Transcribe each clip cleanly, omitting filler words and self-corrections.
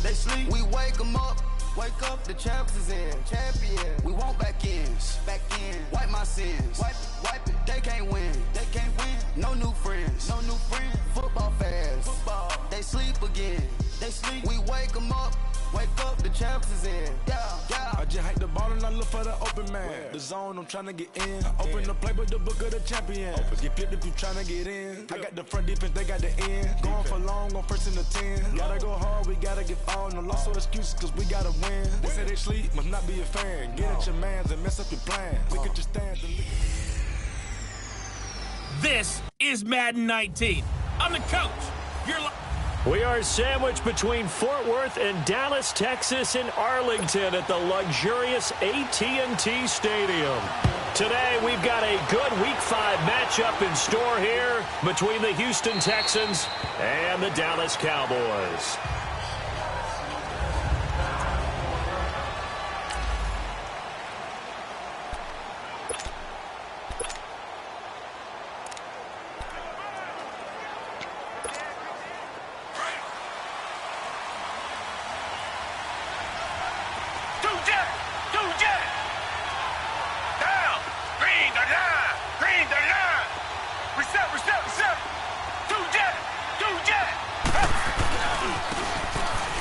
They sleep, we wake them up. Wake up, the champs is in. Champion, we want back ins. Back in, wipe my sins. Wipe it, they can't win. They can't win. No new friends. No new friends. Football fans. Football, they sleep again. They sleep, we wake them up. Wake up, the champs is in. Yeah. I just hike the ball and I look for the open man. The zone, I'm trying to get in. Open the playbook, the book of the champion. Get flipped if you trying to get in. I got the front defense, they got the end. Going for long, on first and the 10. Gotta go hard, we gotta get all. No loss or excuses, cause we gotta win. They say they sleep, must not be a fan. Get at your mans and mess up your plans. Look at your stands and This is Madden 19. I'm the coach. We are sandwiched between Fort Worth and Dallas, Texas, and Arlington at the luxurious AT&T Stadium. Today, we've got a good Week 5 matchup in store here between the Houston Texans and the Dallas Cowboys.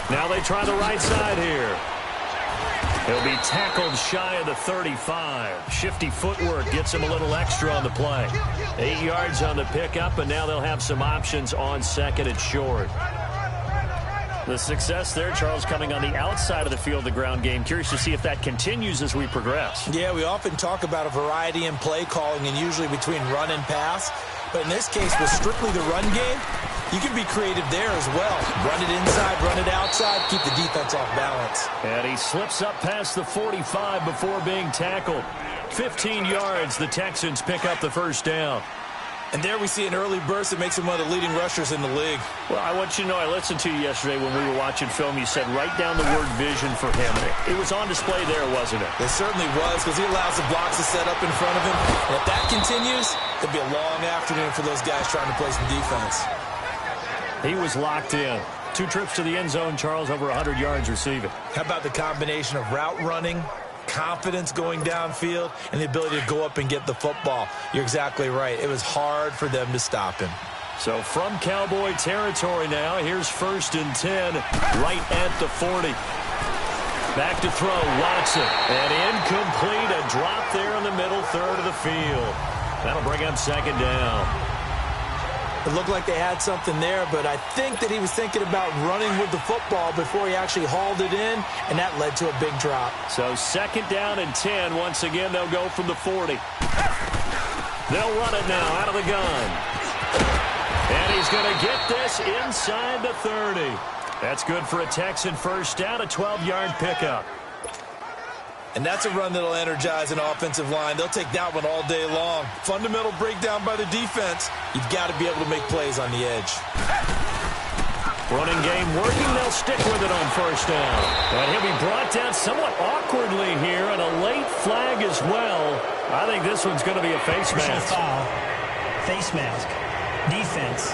Now they try the right side here. He'll be tackled shy of the 35. Shifty footwork gets him a little extra on the play. 8 yards on the pickup, and now they'll have some options on second and short. The success there, Charles, coming on the outside of the field, the ground game. Curious to see if that continues as we progress. Yeah, we often talk about a variety in play calling and usually between run and pass. But in this case, with strictly the run game, you can be creative there as well. Run it inside, run it outside, keep the defense off balance. And he slips up past the 45 before being tackled. 15 yards, the Texans pick up the first down. And there we see an early burst that makes him one of the leading rushers in the league. Well, I want you to know, I listened to you yesterday when we were watching film. You said write down the word vision for him. It was on display there, wasn't it? It certainly was, because he allows the blocks to set up in front of him. And if that continues, it'll be a long afternoon for those guys trying to play some defense. He was locked in. 2 trips to the end zone, Charles, over 100 yards receiving. How about the combination of route running, confidence going downfield, and the ability to go up and get the football? You're exactly right. It was hard for them to stop him. So from Cowboy territory now, here's 1st and 10, right at the 40. Back to throw, Watson. And incomplete, a drop there in the middle third of the field. That'll bring up 2nd down. It looked like they had something there, but I think that he was thinking about running with the football before he actually hauled it in, and that led to a big drop. So 2nd down and 10. Once again, they'll go from the 40. They'll run it now out of the gun. And he's going to get this inside the 30. That's good for a Texan first down, a 12-yard pickup. And that's a run that'll energize an offensive line. They'll take that one all day long. Fundamental breakdown by the defense. You've got to be able to make plays on the edge. Running game working. They'll stick with it on first down. And he'll be brought down somewhat awkwardly here, and a late flag as well. I think this one's going to be a face mask. Foul. Face mask. Defense.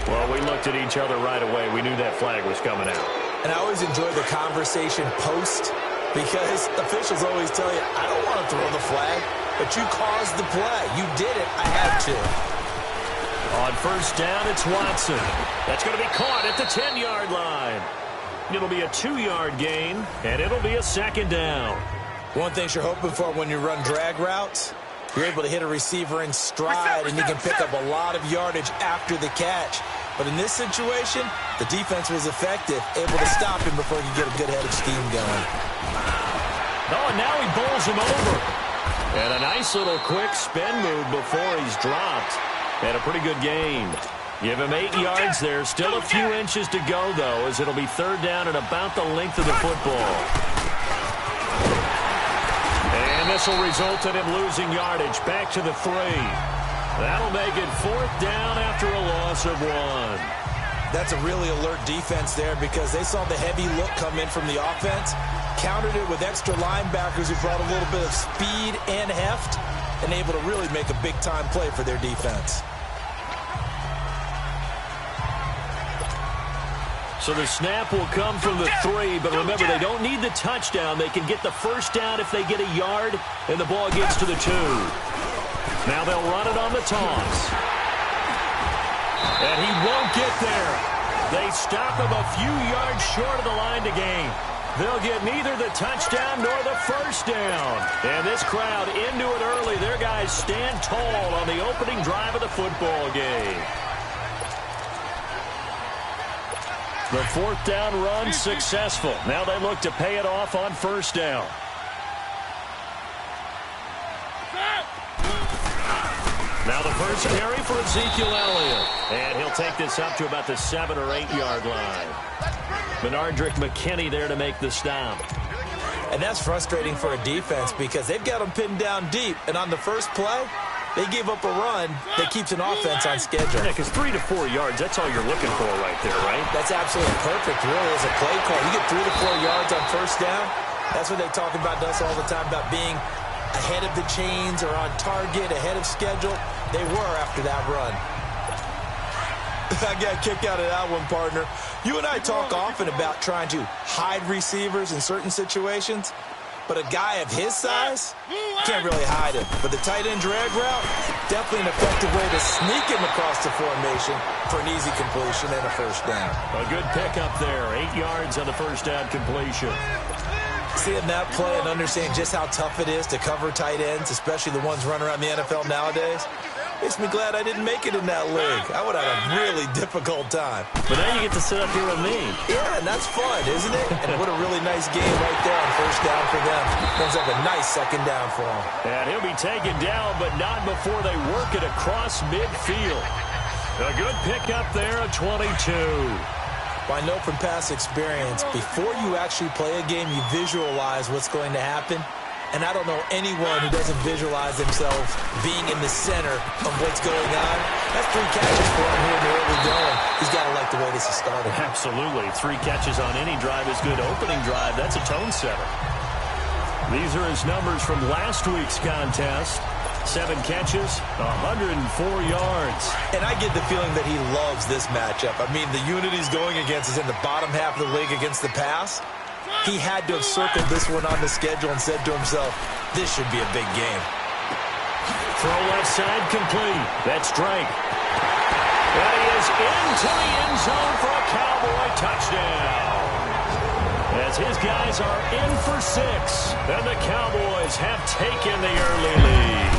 Well, we looked at each other right away. We knew that flag was coming out. And I always enjoy the conversation post, because officials always tell you, I don't want to throw the flag, but you caused the play. You did it. I had to. On first down, it's Watson. That's going to be caught at the 10-yard line. It'll be a 2-yard gain, and it'll be a 2nd down. One thing you're hoping for when you run drag routes, you're able to hit a receiver in stride, and you can pick up a lot of yardage after the catch. But in this situation, the defense was effective, able to stop him before he could get a good head of steam going. Oh, and now he bowls him over. And a nice little quick spin move before he's dropped. And a pretty good gain. Give him 8 yards there. Still a few inches to go, though, as it'll be 3rd down and about the length of the football. And this will result in him losing yardage. Back to the 3. That'll make it 4th down after a loss of 1. That's a really alert defense there, because they saw the heavy look come in from the offense, countered it with extra linebackers who brought a little bit of speed and heft, and able to really make a big-time play for their defense. So the snap will come from the 3, but remember, they don't need the touchdown. They can get the first down if they get a yard, and the ball gets to the 2. Now they'll run it on the toss. And he won't get there. They stop him a few yards short of the line to gain. They'll get neither the touchdown nor the first down. And this crowd into it early. Their guys stand tall on the opening drive of the football game. The 4th down run successful. Now they look to pay it off on first down. Now the first carry for Ezekiel Elliott. And he'll take this up to about the 7 or 8 yard line. Benardrick McKinney there to make the stop. And that's frustrating for a defense because they've got them pinned down deep. And on the first play, they gave up a run that keeps an offense on schedule. Yeah, because 3 to 4 yards, that's all you're looking for right there, right? That's absolutely perfect, really, as a play call. You get 3 to 4 yards on first down. That's what they talk about us all the time, about being ahead of the chains or on target, ahead of schedule. They were after that run. I got a kick out of that one, partner. You and I talk often about trying to hide receivers in certain situations, but a guy of his size can't really hide him. But the tight end drag route, definitely an effective way to sneak him across the formation for an easy completion and a first down. A good pickup there, 8 yards on the first down completion. Seeing that play and understanding just how tough it is to cover tight ends, especially the ones running around the NFL nowadays, makes me glad I didn't make it in that league. I would have had a really difficult time. But now you get to sit up here with me. Yeah, and that's fun, isn't it? And what a really nice game right there on first down for them. Comes up a nice second down for him. And he'll be taken down, but not before they work it across midfield. A good pickup there at 22. Well, I know from past experience, before you actually play a game, you visualize what's going to happen. And I don't know anyone who doesn't visualize themselves being in the center of what's going on. That's 3 catches for him here in the early going. He's got to like the way this is starting. Absolutely. 3 catches on any drive is good. Opening drive, that's a tone setter. These are his numbers from last week's contest. 7 catches, 104 yards. And I get the feeling that he loves this matchup. I mean, the unit he's going against is in the bottom half of the league against the pass. He had to have circled this one on the schedule and said to himself, this should be a big game. Throw left side complete. That's Drake. And he is into the end zone for a Cowboy touchdown. As his guys are in for 6. And the Cowboys have taken the early lead.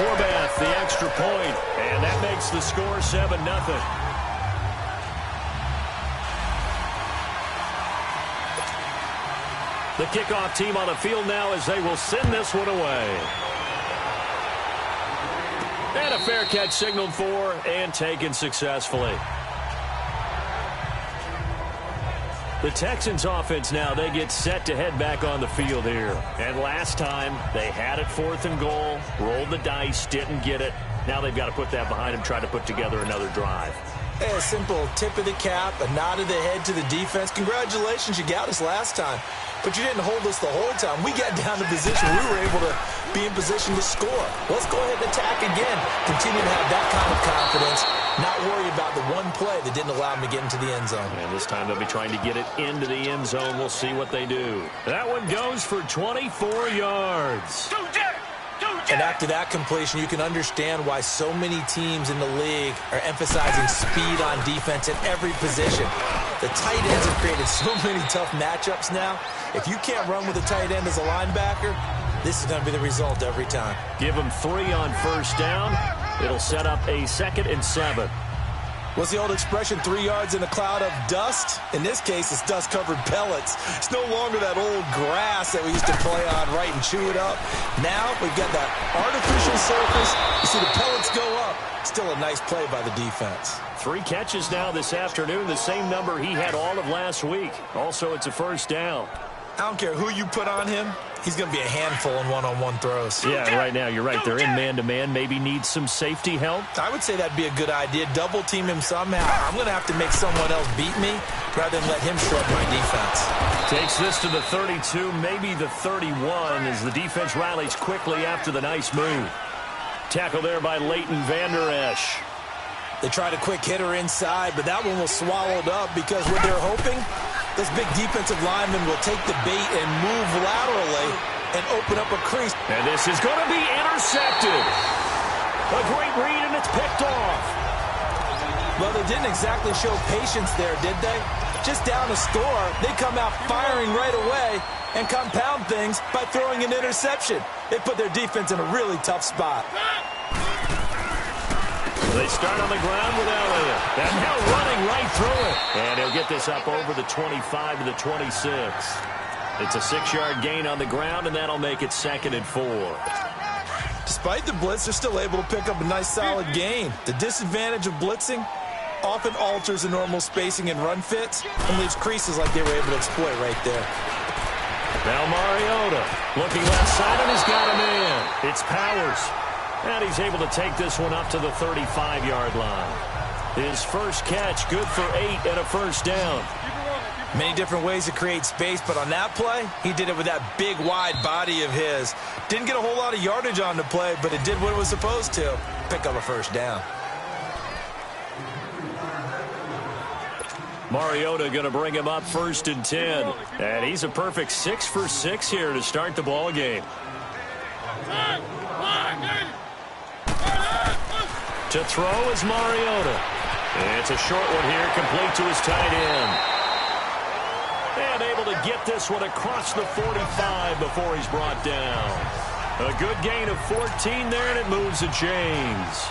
Forbath, the extra point. And that makes the score 7-0. The kickoff team on the field now as they will send this one away. And a fair catch signaled for and taken successfully. The Texans offense now, they get set to head back on the field here. And last time, they had it 4th and goal, rolled the dice, didn't get it. Now they've got to put that behind them, try to put together another drive. Hey, a simple tip of the cap, a nod of the head to the defense. Congratulations, you got us last time. But you didn't hold us the whole time. We got down to position. We were able to be in position to score. Let's go ahead and attack again. Continue to have that kind of confidence. Not worry about the one play that didn't allow them to get into the end zone. And this time they'll be trying to get it into the end zone. We'll see what they do. That one goes for 24 yards. And after that completion, you can understand why so many teams in the league are emphasizing speed on defense at every position. The tight ends have created so many tough matchups now. If you can't run with a tight end as a linebacker, this is going to be the result every time. Give them 3 on first down. It'll set up a 2nd and 7. What's the old expression, 3 yards in a cloud of dust? In this case, it's dust-covered pellets. It's no longer that old grass that we used to play on, right, and chew it up. Now we've got that artificial surface. You see the pellets go up. Still a nice play by the defense. 3 catches now this afternoon, the same number he had all of last week. Also, it's a first down. I don't care who you put on him. He's going to be a handful in one-on-one throws. Yeah, right now, you're right. They're in man-to-man. Maybe needs some safety help. I would say that'd be a good idea. Double-team him somehow. I'm going to have to make someone else beat me rather than let him shrug my defense. Takes this to the 32, maybe the 31, as the defense rallies quickly after the nice move. Tackle there by Leighton Vander Esch. They tried a quick hitter inside, but that one was swallowed up because what they're hoping, this big defensive lineman will take the bait and move laterally and open up a crease. And this is going to be intercepted. A great read, and it's picked off. Well, they didn't exactly show patience there, did they? Just down a score, they come out firing right away and compound things by throwing an interception. They put their defense in a really tough spot. They start on the ground with Elliott. And now running right through it. And he'll get this up over the 25 to the 26. It's a 6-yard gain on the ground, and that'll make it 2nd and 4. Despite the blitz, they're still able to pick up a nice solid gain. The disadvantage of blitzing often alters the normal spacing and run fits and leaves creases like they were able to exploit right there. Now Mariota looking left side, and he's got him in. It's Powers. And he's able to take this one up to the 35-yard line. His first catch, good for 8 and a first down. Many different ways to create space, but on that play, he did it with that big, wide body of his. Didn't get a whole lot of yardage on the play, but it did what it was supposed to. Pick up a first down. Mariota going to bring him up 1st and 10. And he's a perfect 6 for 6 here to start the ball game. To throw is Mariota. It's a short one here, complete to his tight end. And able to get this one across the 45 before he's brought down. A good gain of 14 there, and it moves the chains.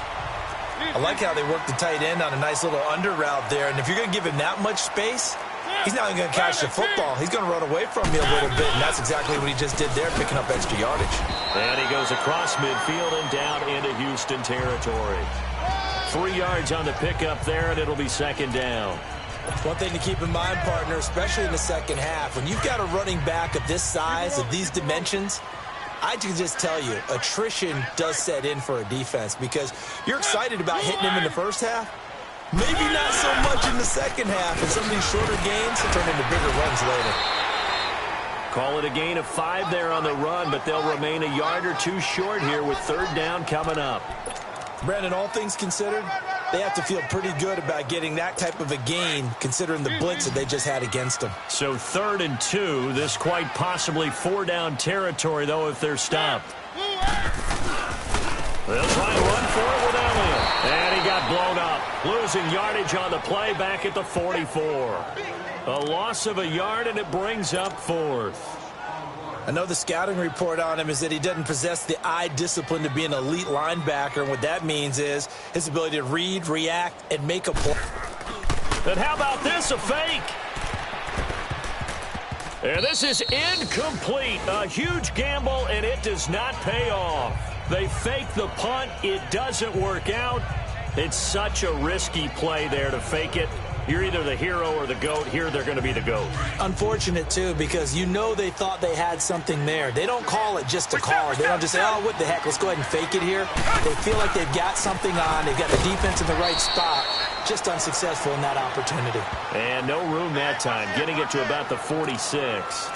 I like how they work the tight end on a nice little under route there. And if you're going to give him that much space, he's not going to catch the football. He's going to run away from you a little bit, and that's exactly what he just did there, picking up extra yardage. And he goes across midfield and down into Houston territory. 3 yards on the pickup there, and it'll be 2nd down. One thing to keep in mind, partner, especially in the second half, when you've got a running back of this size, of these dimensions, I can just tell you, attrition does set in for a defense because you're excited about hitting him in the first half. Maybe not so much in the second half, and some of these shorter gains turn into bigger runs later. Call it a gain of 5 there on the run, but they'll remain a yard or 2 short here with 3rd down coming up. Brandon, all things considered, they have to feel pretty good about getting that type of a gain considering the blitz that they just had against them. So 3rd and 2, this quite possibly 4-down territory, though, if they're stopped. They'll try and run for it with Elliott. And he got blown up, losing yardage on the play back at the 44. A loss of a yard, and it brings up 4th. I know the scouting report on him is that he doesn't possess the eye discipline to be an elite linebacker, and what that means is his ability to read, react, and make a play. And how about this, a fake? And this is incomplete. A huge gamble, and it does not pay off. They fake the punt. It doesn't work out. It's such a risky play there to fake it. You're either the hero or the GOAT. Here, they're going to be the GOAT. Unfortunate, too, because you know they thought they had something there. They don't call it just to call it. They don't just say, oh, what the heck, let's go ahead and fake it here. They feel like they've got something on. They've got the defense in the right spot. Just unsuccessful in that opportunity. And no room that time, getting it to about the 46.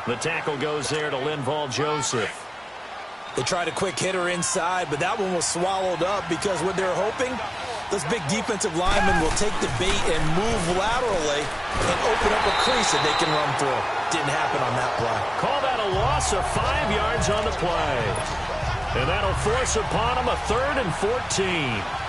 The tackle goes there to Linval Joseph. They tried a quick hitter inside, but that one was swallowed up because what they're hoping, this big defensive lineman will take the bait and move laterally and open up a crease that they can run through. Didn't happen on that play. Call that a loss of 5 yards on the play. And that'll force upon him a 3rd and 14.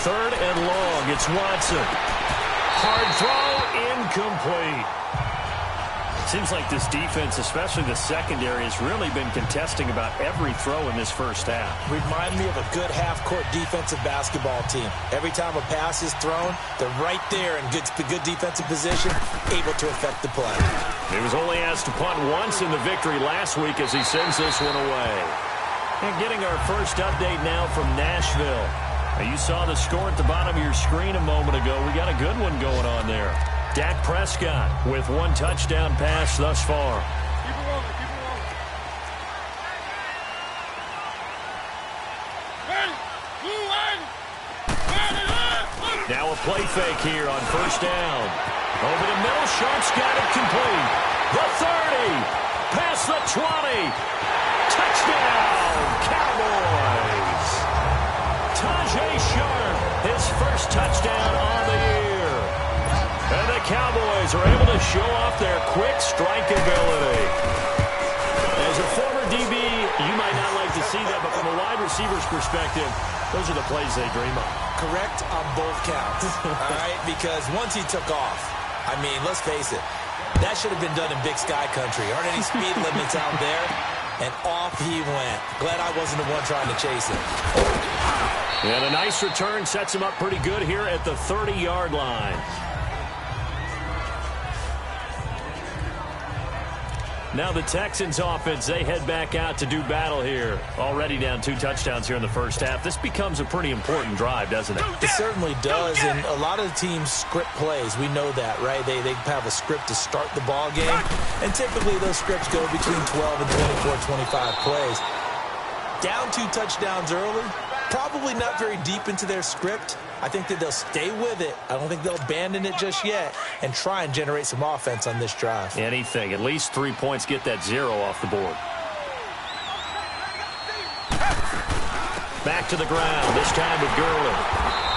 Third and long, it's Watson. Hard throw, incomplete. Seems like this defense, especially the secondary, has really been contesting about every throw in this first half. Remind me of a good half-court defensive basketball team. Every time a pass is thrown, they're right there in good defensive position, able to affect the play. He was only asked to punt once in the victory last week as he sends this one away. And getting our first update now from Nashville. You saw the score at the bottom of your screen a moment ago. We got a good one going on there. Dak Prescott with 1 touchdown pass thus far. Now a play fake here on first down. Over the middle, Sharp's got it complete. The 30, past the 20. Touchdown, Cowboys. Tajay Sharp, his first touchdown on the year. And the Cowboys are able to show off their quick strike ability. As a former DB, you might not like to see that, but from a wide receiver's perspective, those are the plays they dream of. Correct on both counts, all right? Because once he took off, I mean, let's face it, that should have been done in Big Sky Country. Aren't any speed limits out there? And off he went. Glad I wasn't the one trying to chase him. And a nice return sets him up pretty good here at the 30-yard line. Now the Texans offense, they head back out to do battle here. Already down 2 touchdowns here in the first half. This becomes a pretty important drive, doesn't it? It certainly does, and a lot of the teams script plays. We know that, right? They have a script to start the ball game, and typically those scripts go between 12 and 24, 25 plays. Down 2 touchdowns early, probably not very deep into their script. I think that they'll stay with it. I don't think they'll abandon it just yet and try and generate some offense on this drive. Anything. At least 3 points, get that 0 off the board. Back to the ground, this time with Gurley.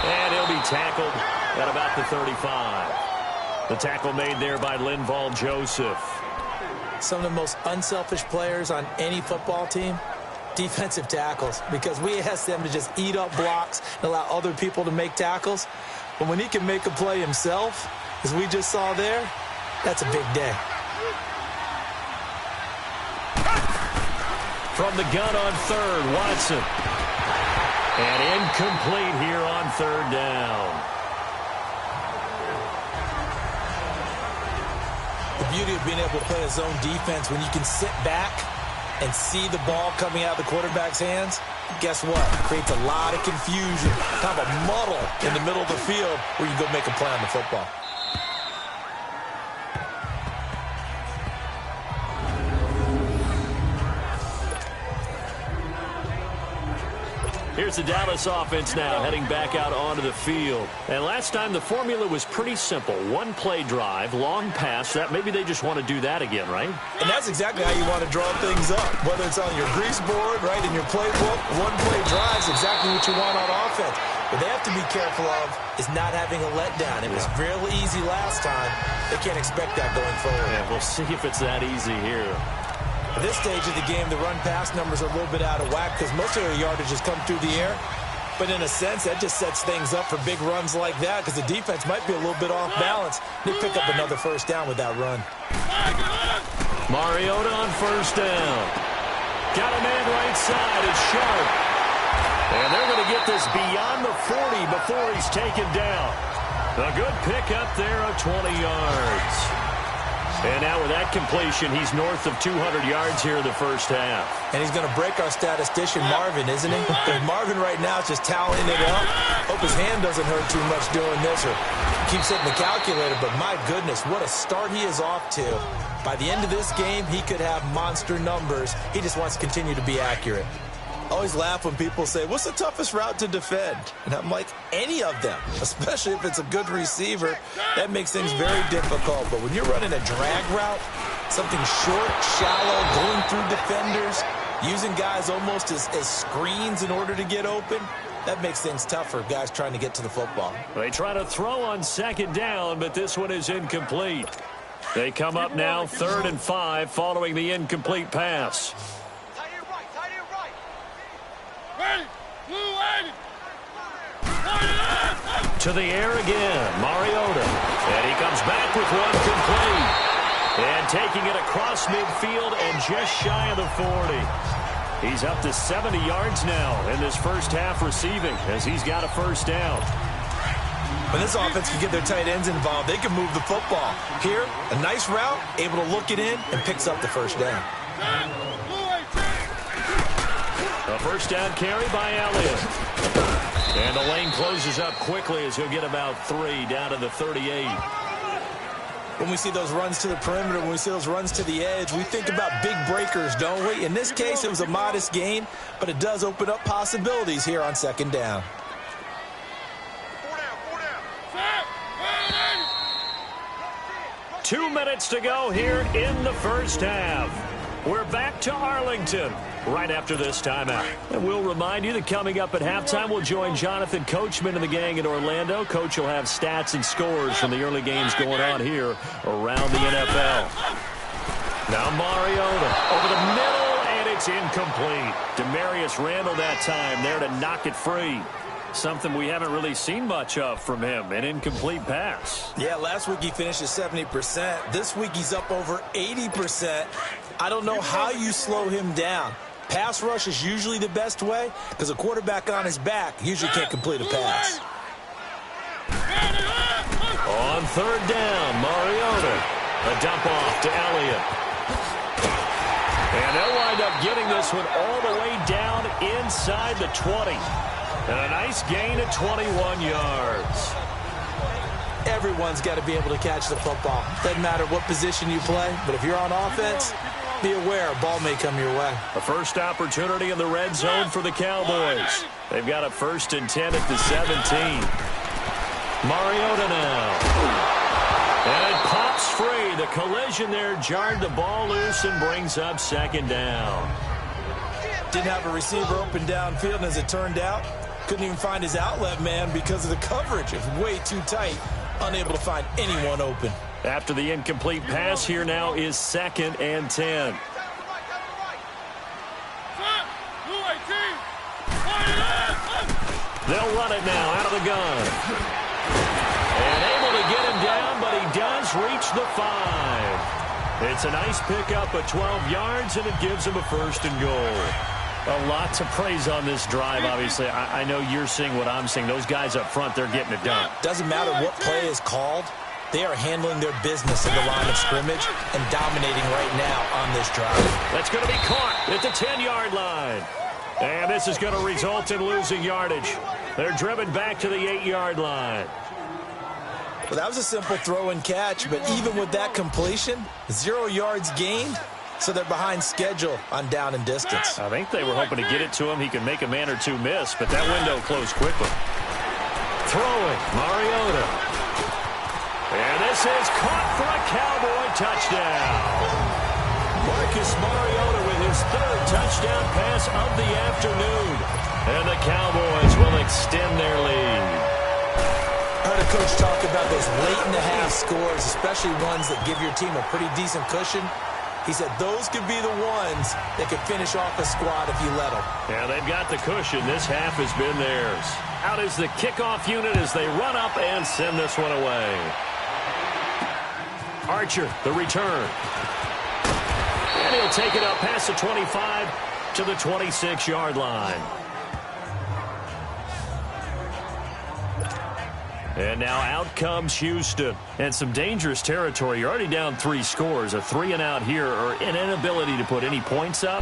And he'll be tackled at about the 35. The tackle made there by Linval Joseph. Some of the most unselfish players on any football team, defensive tackles, because we ask them to just eat up blocks and allow other people to make tackles. But when he can make a play himself, as we just saw there, that's a big day. From the gun on third, Watson. And incomplete here on third down. The beauty of being able to play a zone defense when you can sit back and see the ball coming out of the quarterback's hands, guess what? It creates a lot of confusion, kind of a muddle in the middle of the field where you go make a play on the football. Here's the Dallas offense now heading back out onto the field. And last time the formula was pretty simple. 1-play drive, long pass. That maybe they just want to do that again, right? And that's exactly how you want to draw things up. Whether it's on your grease board, right, in your playbook, 1-play drive is exactly what you want on offense. What they have to be careful of is not having a letdown. It was fairly easy last time. They can't expect that going forward. Yeah, we'll see if it's that easy here. At this stage of the game, the run-pass numbers are a little bit out of whack because most of their yardage has come through the air. But in a sense, that just sets things up for big runs like that because the defense might be a little bit off balance. They pick up another first down with that run. Mariota on first down. Got a man right side. It's Sharp. And they're going to get this beyond the 40 before he's taken down. A good pickup there of 20 yards. And now with that completion, he's north of 200 yards here in the first half. And he's going to break our statistician, Marvin, isn't he? Because Marvin right now is just tallying it up. Hope his hand doesn't hurt too much doing this or keeps hitting the calculator. But my goodness, what a start he is off to. By the end of this game, he could have monster numbers. He just wants to continue to be accurate. I always laugh when people say, what's the toughest route to defend? And I'm like, any of them, especially if it's a good receiver. That makes things very difficult. But when you're running a drag route, something short, shallow, going through defenders, using guys almost as screens in order to get open, that makes things tough for guys trying to get to the football. They try to throw on second down, but this one is incomplete. They come up now 3rd and 5 following the incomplete pass. To the air again, Mariota. And he comes back with one complete. And taking it across midfield and just shy of the 40. He's up to 70 yards now in this first half receiving as he's got a first down. When this offense can get their tight ends involved, they can move the football. Here, a nice route, able to look it in, and picks up the first down. A first down carry by Elliott. And the lane closes up quickly as he'll get about 3 down to the 38. When we see those runs to the perimeter, when we see those runs to the edge, we think about big breakers, don't we? In this case, it was a modest gain, but it does open up possibilities here on second down. 4 down. 2 minutes to go here in the first half. We're back to Arlington right after this timeout. And we'll remind you that coming up at halftime, we'll join Jonathan Coachman and the gang in Orlando. Coach will have stats and scores from the early games going on here around the NFL. Now Mariota over the middle, and it's incomplete. Demarius Randall that time there to knock it free. Something we haven't really seen much of from him, an incomplete pass. Yeah, last week he finished at 70%. This week he's up over 80%. I don't know how you slow him down. Pass rush is usually the best way because a quarterback on his back usually can't complete a pass. On third down, Mariota. A dump off to Elliott. And they'll wind up getting this one all the way down inside the 20. And a nice gain of 21 yards. Everyone's got to be able to catch the football. Doesn't matter what position you play, but if you're on offense, be aware a ball may come your way. A first opportunity in the red zone for the Cowboys. They've got a 1st and 10 at the 17. Mariota now. And it pops free. The collision there jarred the ball loose and brings up 2nd down. Didn't have a receiver open downfield, and as it turned out, couldn't even find his outlet man because of the coverage. It was way too tight. Unable to find anyone open. After the incomplete pass, here now is 2nd and 10. They'll run it now out of the gun. And able to get him down, but he does reach the 5. It's a nice pickup of 12 yards, and it gives him a 1st and goal. A lot to praise on this drive, obviously. I know you're seeing what I'm seeing. Those guys up front, they're getting it done. Doesn't matter what play is called. They are handling their business at the line of scrimmage and dominating right now on this drive. That's going to be caught at the 10-yard line. And this is going to result in losing yardage. They're driven back to the 8-yard line. Well, that was a simple throw and catch, but even with that completion, 0 yards gained. So they're behind schedule on down and distance. I think they were hoping to get it to him. He could make a man or two miss, but that window closed quickly. Throwing, Mariota. And this is caught for a Cowboy touchdown. Marcus Mariota with his 3rd touchdown pass of the afternoon. And the Cowboys will extend their lead. I heard a coach talk about those late-in-the-half scores, especially ones that give your team a pretty decent cushion. He said those could be the ones that could finish off a squad if you let them. Yeah, they've got the cushion. This half has been theirs. Out is the kickoff unit as they run up and send this one away. Archer, the return. And he'll take it up past the 25 to the 26-yard line. And now out comes Houston. And some dangerous territory. You're already down 3 scores. A 3-and-out here or an inability to put any points up.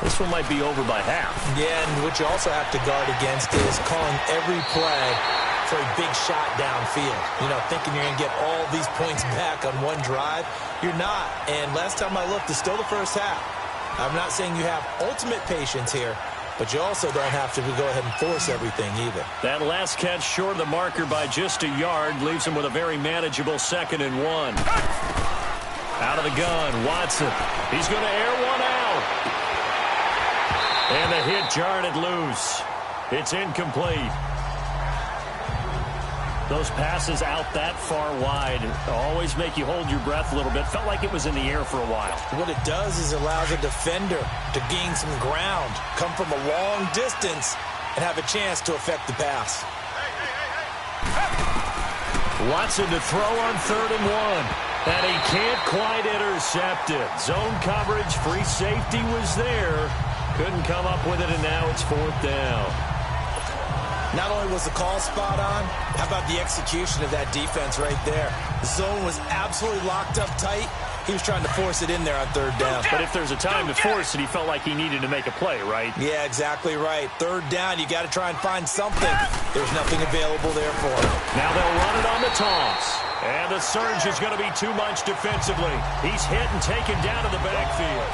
This one might be over by half. Yeah, and what you also have to guard against is calling every play for a big shot downfield. You know, thinking you're going to get all these points back on one drive. You're not. And last time I looked, it's still the first half. I'm not saying you have ultimate patience here, but you also don't have to go ahead and force everything either. That last catch short of the marker by just a yard leaves him with a very manageable 2nd and 1. Out of the gun, Watson. He's going to air one out. And the hit jarred it loose. It's incomplete. Those passes out that far wide always make you hold your breath a little bit. Felt like it was in the air for a while. What it does is allows a defender to gain some ground, come from a long distance, and have a chance to affect the pass. Watson to throw on 3rd and 1. And he can't quite intercept it. Zone coverage, free safety was there. Couldn't come up with it, and now it's 4th down. Not only was the call spot on, how about the execution of that defense right there? The zone was absolutely locked up tight. He was trying to force it in there on 3rd down. But if there's a time to force it, he felt like he needed to make a play, right? Yeah, exactly right. 3rd down, you got to try and find something. There's nothing available there for him. Now they'll run it on the toss. And the surge is going to be too much defensively. He's hit and taken down to the backfield.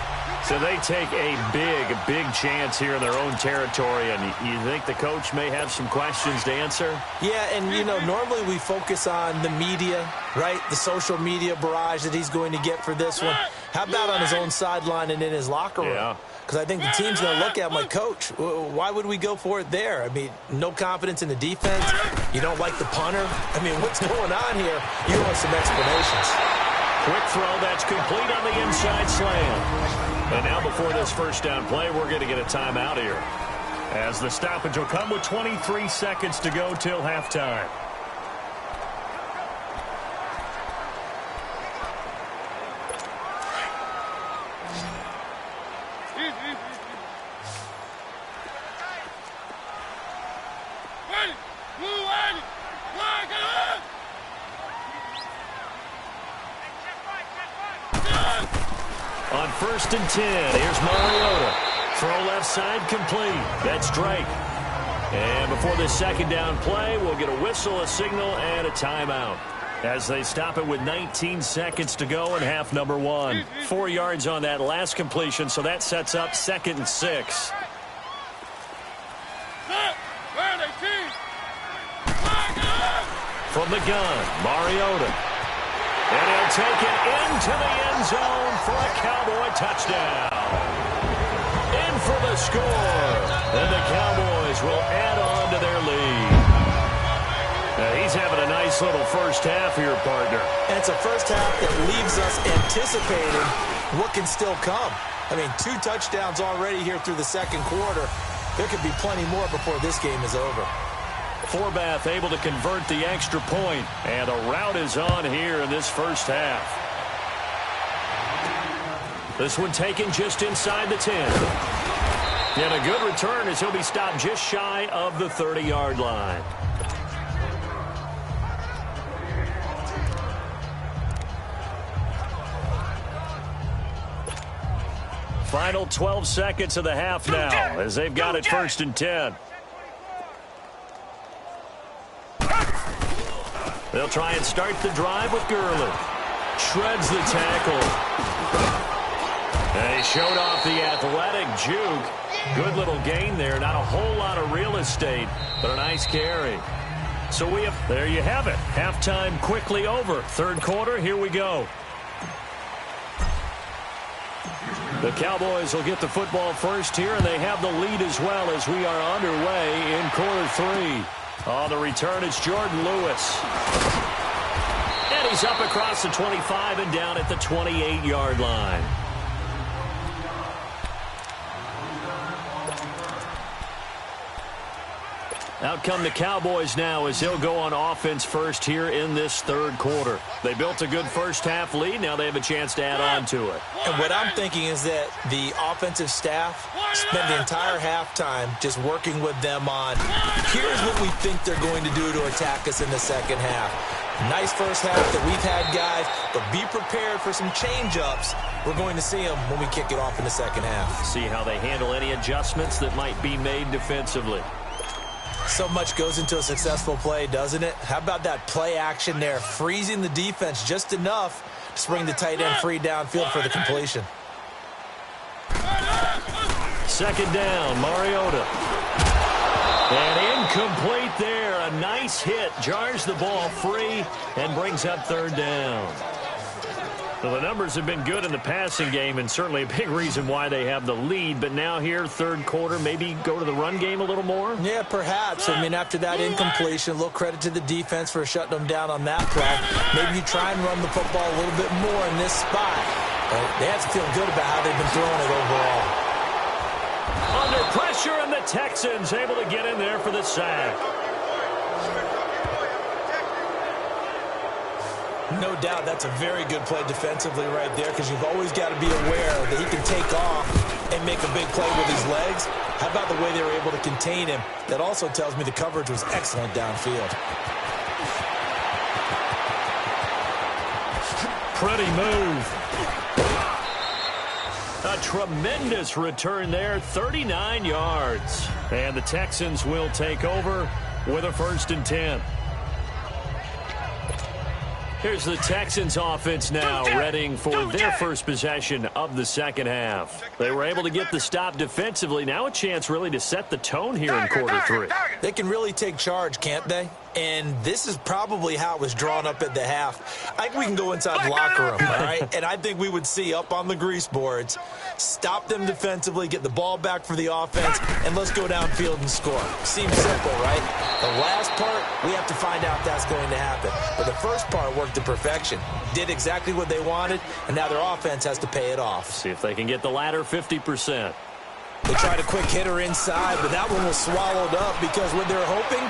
So they take a big chance here in their own territory, and you think the coach may have some questions to answer? Yeah, and, you know, normally we focus on the media right? The social media barrage that he's going to get for this one. How about on his own sideline and in his locker room? Yeah. Because I think the team's going to look at him like, Coach, why would we go for it there? I mean, no confidence in the defense. You don't like the punter. I mean, what's going on here? You want some explanations. Quick throw that's complete on the inside slant. And now before this first down play, we're going to get a timeout here, as the stoppage will come with 23 seconds to go till halftime. On 1st and 10, here's Mariota. Throw left side complete. That's Drake. And before this second down play, we'll get a whistle, a signal, and a timeout, as they stop it with 19 seconds to go in half number 1. 4 yards on that last completion, so that sets up 2nd and 6. From the gun, Mariota. And he'll take it into the end zone for a Cowboy touchdown. In for the score. And the Cowboys will add on to their lead. He's having a nice little first half here, partner. And it's a first half that leaves us anticipating what can still come. I mean, 2 touchdowns already here through the second quarter. There could be plenty more before this game is over. Forbath able to convert the extra point, and a rout is on here in this first half. This one taken just inside the 10. And a good return as he'll be stopped just shy of the 30-yard line. Final 12 seconds of the half now, as they've got it 1st and 10. They'll try and start the drive with Gurley. Shreds the tackle. And he showed off the athletic juke. Good little gain there. Not a whole lot of real estate, but a nice carry. So there you have it. Halftime quickly over. Third quarter, here we go. The Cowboys will get the football first here, and they have the lead as well as we are underway in quarter 3. On the return, it's Jordan Lewis. And he's up across the 25 and down at the 28-yard line. Out come the Cowboys now as they'll go on offense first here in this third quarter. They built a good first half lead. Now they have a chance to add on to it. And what I'm thinking is that the offensive staff spent the entire halftime just working with them on, here's what we think they're going to do to attack us in the second half. Nice first half that we've had, guys, but be prepared for some change-ups. We're going to see them when we kick it off in the second half. See how they handle any adjustments that might be made defensively. So much goes into a successful play, doesn't it? How about that play action there, freezing the defense just enough to spring the tight end free downfield for the completion. Second down, Mariota. And incomplete there. A nice hit. Jars the ball free and brings up third down. Well, the numbers have been good in the passing game, and certainly a big reason why they have the lead. But now here, third quarter, maybe go to the run game a little more? Yeah, perhaps. I mean, after that incompletion, a little credit to the defense for shutting them down on that play. Maybe you try and run the football a little bit more in this spot. But they have to feel good about how they've been throwing it overall. Under pressure, and the Texans able to get in there for the sack. No doubt that's a very good play defensively right there, because you've always got to be aware that he can take off and make a big play with his legs. How about the way they were able to contain him? That also tells me the coverage was excellent downfield. Pretty move. A tremendous return there, 39 yards. And the Texans will take over with a 1st and 10. Here's the Texans offense now, readying for their first possession of the second half. They were able to get the stop defensively. Now a chance really to set the tone here in quarter 3. They can really take charge, can't they? And this is probably how it was drawn up at the half. I think we can go inside the locker room, all right? And I think we would see up on the grease boards, stop them defensively, get the ball back for the offense, and let's go downfield and score. Seems simple, right? The last part, we have to find out if that's going to happen. But the first part worked to perfection. Did exactly what they wanted, and now their offense has to pay it off. See if they can get the latter 50%. They tried a quick hitter inside, but that one was swallowed up because what they're hoping,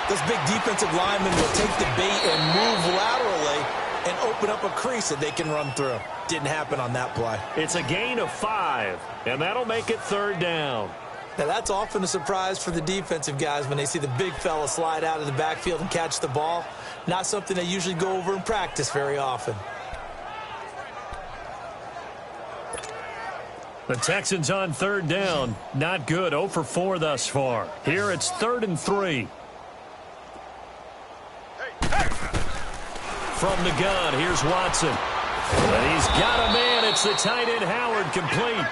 those big defensive linemen will take the bait and move laterally and open up a crease that they can run through. Didn't happen on that play. It's a gain of 5, and that'll make it 3rd down. Now, that's often a surprise for the defensive guys when they see the big fella slide out of the backfield and catch the ball. Not something they usually go over in practice very often. The Texans on 3rd down. Not good. 0 for 4 thus far. Here it's 3rd and 3. From the gun, here's Watson. And he's got a man. It's the tight end Howard, complete.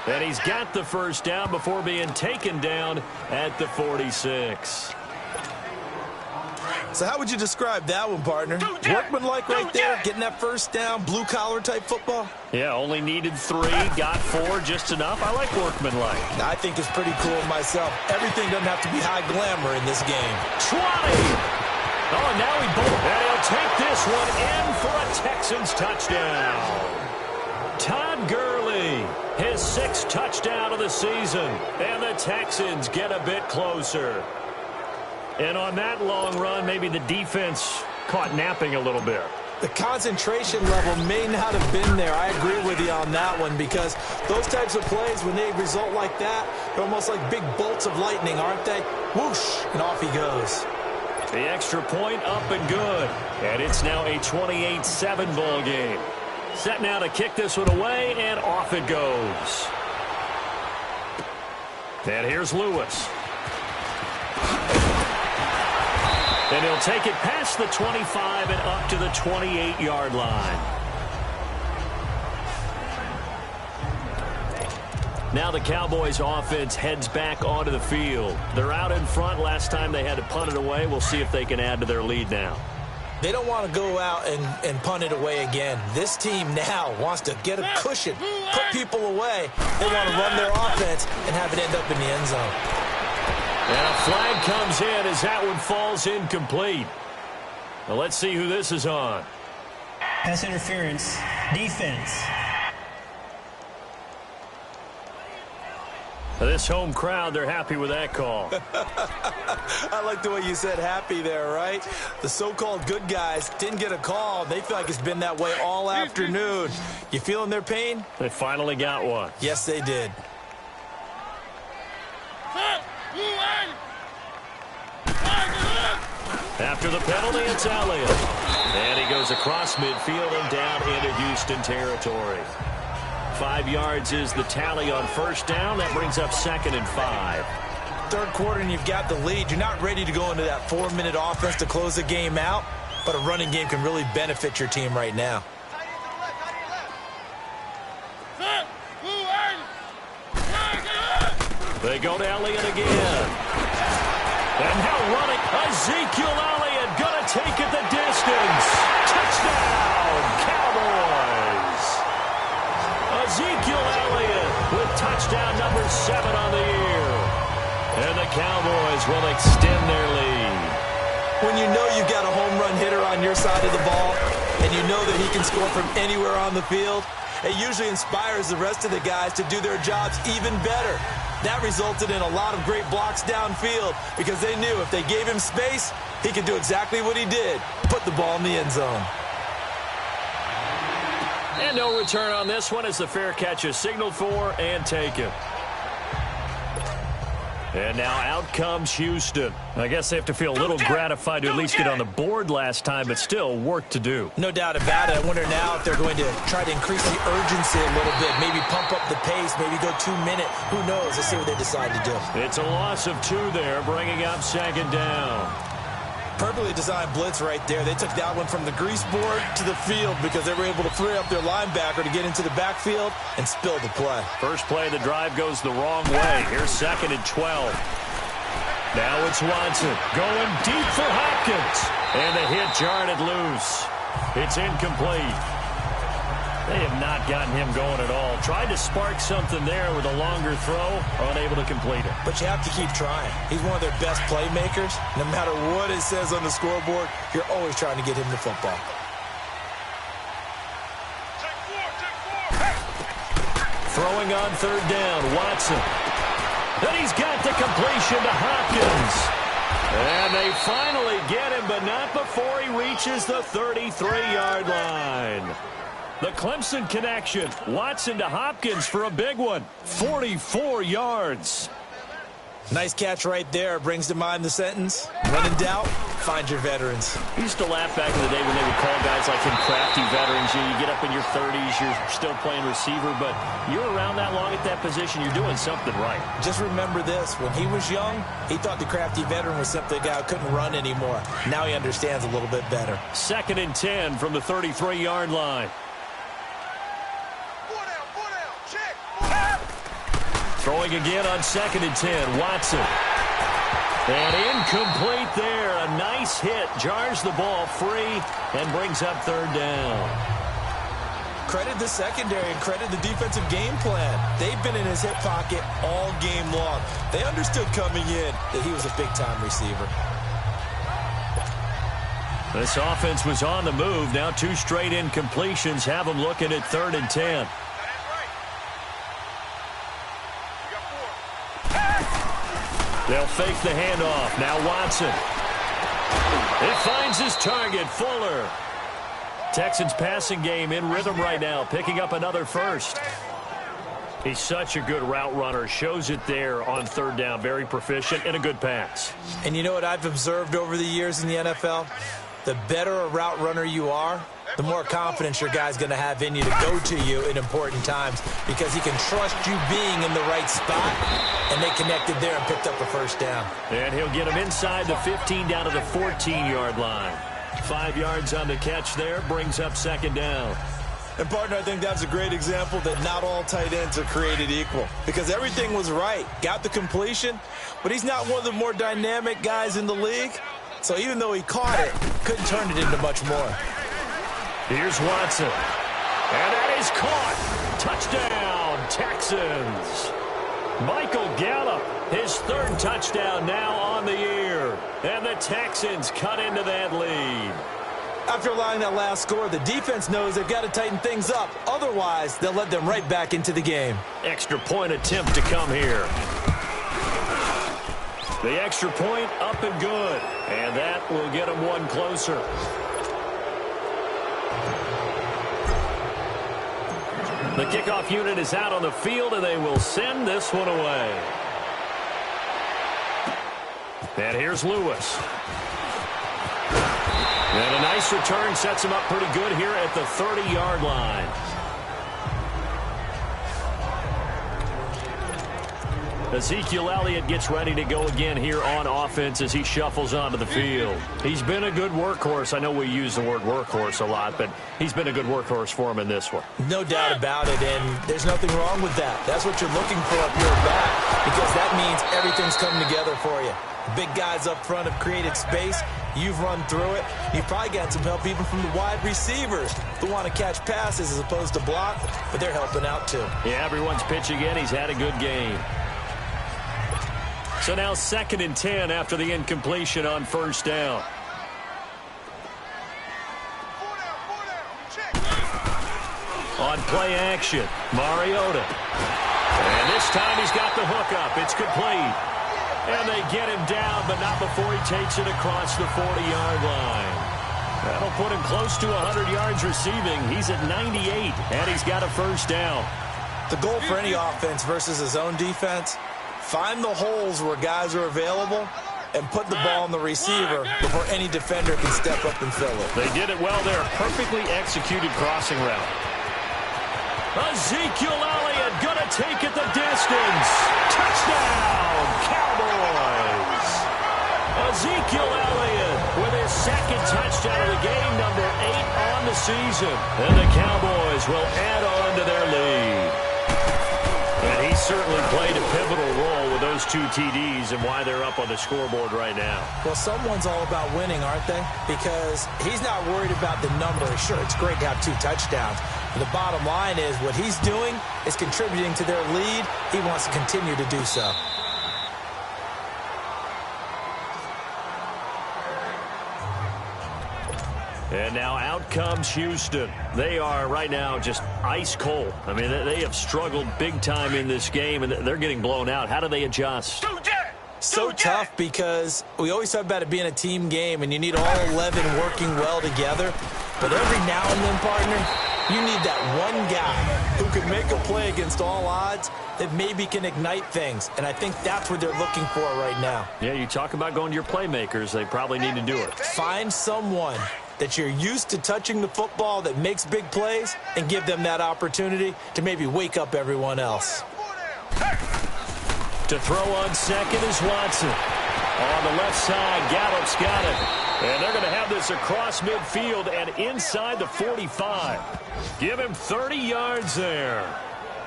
And he's got the 1st down before being taken down at the 46. So how would you describe that one, partner? Workmanlike right there, getting that 1st down, blue-collar type football? Yeah, only needed 3, got 4, just enough. I like workmanlike. I think it's pretty cool myself. Everything doesn't have to be high glamour in this game. 20! Oh, and now he bolts. And he'll take this one in for a Texans touchdown. Todd Gurley, his 6th touchdown of the season. And the Texans get a bit closer. And on that long run, maybe the defense caught napping a little bit. The concentration level may not have been there. I agree with you on that one because those types of plays, when they result like that, they're almost like big bolts of lightning, aren't they? Whoosh, and off he goes. The extra point up and good. And it's now a 28-7 ball game. Set now to kick this one away, and off it goes. And here's Lewis. And he'll take it past the 25 and up to the 28-yard line. Now the Cowboys offense heads back onto the field. They're out in front. Last time they had to punt it away. We'll see if they can add to their lead now. They don't want to go out and punt it away again. This team now wants to get a cushion, put people away. They want to run their offense and have it end up in the end zone. And a flag comes in as that one falls incomplete. Well, let's see who this is on. Pass interference. Defense. This home crowd, they're happy with that call. I like the way you said happy there, right? The so-called good guys didn't get a call. They feel like it's been that way all afternoon. You feeling their pain? They finally got one. Yes, they did. After the penalty, it's Elliott. And he goes across midfield and down into Houston territory. 5 yards is the tally on 1st down. That brings up 2nd and 5. 3rd quarter and you've got the lead. You're not ready to go into that 4-minute offense to close the game out, but a running game can really benefit your team right now. They go to Elliott again. And now running, Ezekiel Elliott going to take it the distance. Touchdown, Cowboys. Ezekiel Elliott with touchdown number 7 on the year. And the Cowboys will extend their lead. When you know you've got a home run hitter on your side of the ball, and you know that he can score from anywhere on the field, it usually inspires the rest of the guys to do their jobs even better. That resulted in a lot of great blocks downfield because they knew if they gave him space, he could do exactly what he did, put the ball in the end zone. And no return on this one as the fair catch is signaled for and taken. And now out comes Houston. I guess they have to feel a little gratified to at least get on the board last time, but still work to do. No doubt about it. I wonder now if they're going to try to increase the urgency a little bit, maybe pump up the pace, maybe go 2-minute. Who knows? Let's see what they decide to do. It's a loss of 2 there, bringing up 2nd down. Perfectly designed blitz right there. They took that one from the grease board to the field because they were able to free up their linebacker to get into the backfield and spill the play. First play of the drive goes the wrong way. Here's 2nd and 12. Now it's Watson going deep for Hopkins. And the hit jarred it loose. It's incomplete. They have not gotten him going at all. Tried to spark something there with a longer throw, unable to complete it. But you have to keep trying. He's one of their best playmakers. No matter what it says on the scoreboard, you're always trying to get him the football. Throwing on third down, Watson. Then he's got the completion to Hopkins. And they finally get him, but not before he reaches the 33-yard line. The Clemson connection. Watson to Hopkins for a big one. 44 yards. Nice catch right there. Brings to mind the sentence, when in doubt, find your veterans. I used to laugh back in the day when they would call guys like him crafty veterans. You get up in your 30s, you're still playing receiver, but you're around that long at that position, you're doing something right. Just remember this. When he was young, he thought the crafty veteran was simply a guy who couldn't run anymore. Now he understands a little bit better. 2nd and 10 from the 33-yard line. Throwing again on 2nd and 10, Watson. And incomplete there. A nice hit. Jars the ball free and brings up 3rd down. Credit the secondary and credit the defensive game plan. They've been in his hip pocket all game long. They understood coming in that he was a big-time receiver. This offense was on the move. Now 2 straight incompletions have them looking at 3rd and 10. They'll fake the handoff. Now Watson. He finds his target, Fuller. Texans passing game in rhythm right now, picking up another first. He's such a good route runner. Shows it there on 3rd down. Very proficient and a good pass. And you know what I've observed over the years in the NFL? The better a route runner you are, the more confidence your guy's going to have in you to go to you in important times because he can trust you being in the right spot, and they connected there and picked up a first down. And he'll get him inside the 15 down to the 14-yard line. 5 yards on the catch there, brings up 2nd down. And, partner, I think that's a great example that not all tight ends are created equal because everything was right. Got the completion, but he's not one of the more dynamic guys in the league. So even though he caught it, couldn't turn it into much more. Here's Watson. And that is caught. Touchdown, Texans. Michael Gallup, his 3rd touchdown now on the year. And the Texans cut into that lead. After allowing that last score, the defense knows they've got to tighten things up. Otherwise, they'll let them right back into the game. Extra point attempt to come here. The extra point up and good. And that will get them one closer. The kickoff unit is out on the field, and they will send this one away. And here's Lewis. And a nice return sets him up pretty good here at the 30-yard line. Ezekiel Elliott gets ready to go again here on offense as he shuffles onto the field. He's been a good workhorse. I know we use the word workhorse a lot, but he's been a good workhorse for him in this one. No doubt about it, and there's nothing wrong with that. That's what you're looking for up your back because that means everything's coming together for you. The big guys up front have created space. You've run through it. You've probably got some help even from the wide receivers who want to catch passes as opposed to block, but they're helping out too. Yeah, everyone's pitching in. He's had a good game. So now 2nd and 10 after the incompletion on 1st down. On play action, Mariota. And this time he's got the hook up. It's complete. And they get him down, but not before he takes it across the 40-yard line. That'll put him close to 100 yards receiving. He's at 98, and he's got a first down. The goal for any offense versus his own defense, find the holes where guys are available and put the ball on the receiver before any defender can step up and fill it. They did it well there. Perfectly executed crossing route. Ezekiel Elliott gonna take it the distance. Touchdown, Cowboys. Ezekiel Elliott with his 2nd touchdown of the game, number 8 on the season. And the Cowboys will add on to their lead. And he certainly played a pivotal role with those 2 TDs and why they're up on the scoreboard right now. Well, someone's all about winning, aren't they? Because he's not worried about the number. Sure, it's great to have 2 touchdowns. But the bottom line is what he's doing is contributing to their lead. He wants to continue to do so. And now out comes Houston. They are right now just ice cold. I mean, they have struggled big time in this game, and they're getting blown out. How do they adjust? So tough because we always talk about it being a team game, and you need all 11 working well together. But every now and then, partner, you need that one guy who can make a play against all odds that maybe can ignite things. And I think that's what they're looking for right now. Yeah, you talk about going to your playmakers. They probably need to do it. Find someone that you're used to touching the football that makes big plays and give them that opportunity to maybe wake up everyone else. To throw on second is Watson. On the left side, Gallup's got it. And they're going to have this across midfield and inside the 45. Give him 30 yards there.